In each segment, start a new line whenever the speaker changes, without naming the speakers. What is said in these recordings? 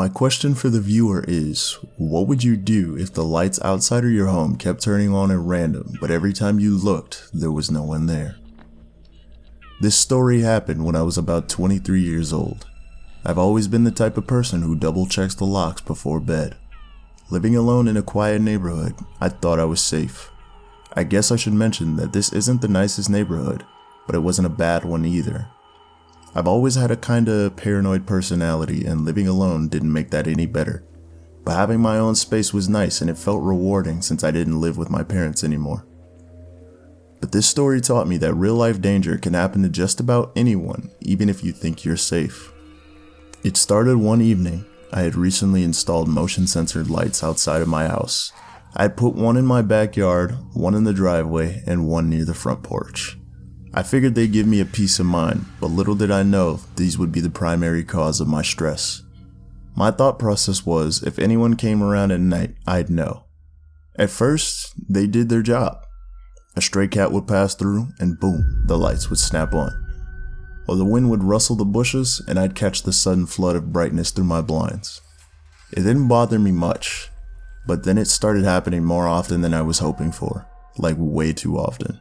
My question for the viewer is, what would you do if the lights outside of your home kept turning on at random, but every time you looked, there was no one there? This story happened when I was about 23 years old. I've always been the type of person who double checks the locks before bed. Living alone in a quiet neighborhood, I thought I was safe. I guess I should mention that this isn't the nicest neighborhood, but it wasn't a bad one either. I've always had a kinda paranoid personality, and living alone didn't make that any better. But having my own space was nice, and it felt rewarding since I didn't live with my parents anymore. But this story taught me that real life danger can happen to just about anyone, even if you think you're safe. It started one evening. I had recently installed motion censored lights outside of my house. I had put one in my backyard, one in the driveway, and one near the front porch. I figured they'd give me a peace of mind, but little did I know these would be the primary cause of my stress. My thought process was, if anyone came around at night, I'd know. At first, they did their job. A stray cat would pass through, and boom, the lights would snap on. Or the wind would rustle the bushes, and I'd catch the sudden flood of brightness through my blinds. It didn't bother me much, but then it started happening more often than I was hoping for, like way too often.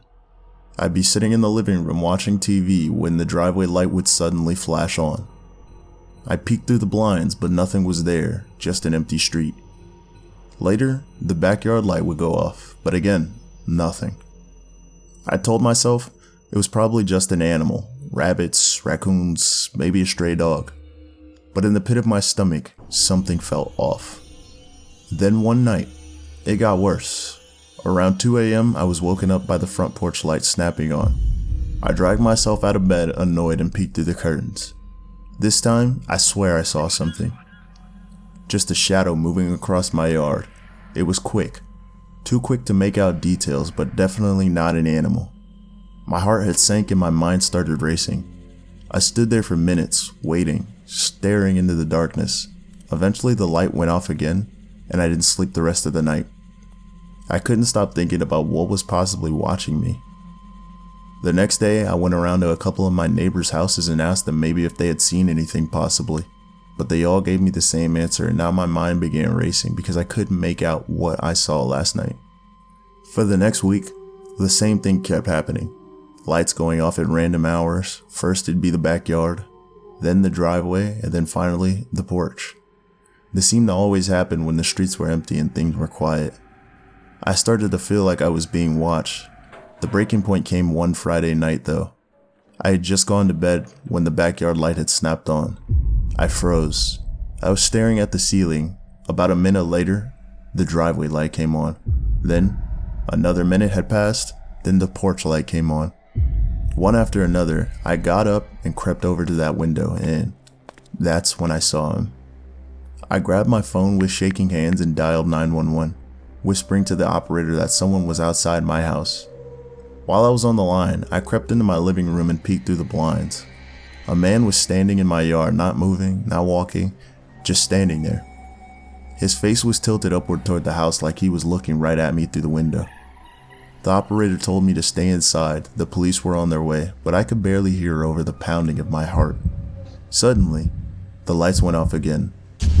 I'd be sitting in the living room watching TV when the driveway light would suddenly flash on. I peeked through the blinds, but nothing was there, just an empty street. Later, the backyard light would go off, but again, nothing. I told myself it was probably just an animal, rabbits, raccoons, maybe a stray dog. But in the pit of my stomach, something felt off. Then one night, it got worse. Around 2 a.m., I was woken up by the front porch light snapping on. I dragged myself out of bed, annoyed, and peeked through the curtains. This time, I swear I saw something. Just a shadow moving across my yard. It was quick. Too quick to make out details, but definitely not an animal. My heart had sank and my mind started racing. I stood there for minutes, waiting, staring into the darkness. Eventually, the light went off again, and I didn't sleep the rest of the night. I couldn't stop thinking about what was possibly watching me. The next day, I went around to a couple of my neighbors' houses and asked them maybe if they had seen anything possibly, but they all gave me the same answer, and now my mind began racing because I couldn't make out what I saw last night. For the next week, the same thing kept happening. Lights going off at random hours. First it'd be the backyard, then the driveway, and then finally the porch. This seemed to always happen when the streets were empty and things were quiet. I started to feel like I was being watched. The breaking point came one Friday night though. I had just gone to bed when the backyard light had snapped on. I froze. I was staring at the ceiling. About a minute later, the driveway light came on. Then, another minute had passed, then the porch light came on. One after another, I got up and crept over to that window, and that's when I saw him. I grabbed my phone with shaking hands and dialed 911. Whispering to the operator that someone was outside my house. While I was on the line, I crept into my living room and peeked through the blinds. A man was standing in my yard, not moving, not walking, just standing there. His face was tilted upward toward the house like he was looking right at me through the window. The operator told me to stay inside. The police were on their way, but I could barely hear over the pounding of my heart. Suddenly, the lights went off again,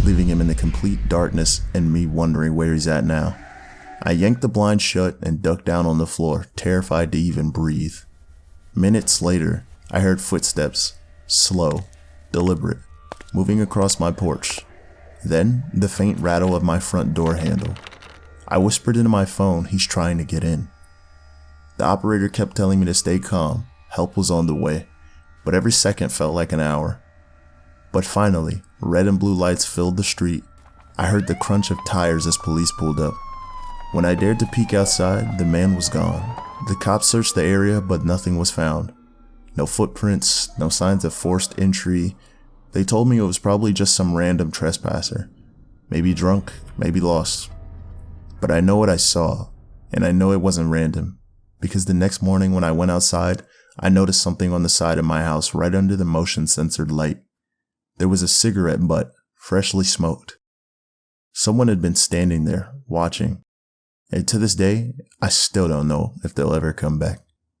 leaving him in the complete darkness and me wondering where he's at now. I yanked the blind shut and ducked down on the floor, terrified to even breathe. Minutes later, I heard footsteps, slow, deliberate, moving across my porch. Then, the faint rattle of my front door handle. I whispered into my phone, "He's trying to get in." The operator kept telling me to stay calm, help was on the way, but every second felt like an hour. But finally, red and blue lights filled the street. I heard the crunch of tires as police pulled up. When I dared to peek outside, the man was gone. The cops searched the area, but nothing was found. No footprints, no signs of forced entry. They told me it was probably just some random trespasser. Maybe drunk, maybe lost. But I know what I saw, and I know it wasn't random, because the next morning when I went outside, I noticed something on the side of my house right under the motion censored light. There was a cigarette butt, freshly smoked. Someone had been standing there, watching. And to this day, I still don't know if they'll ever come back.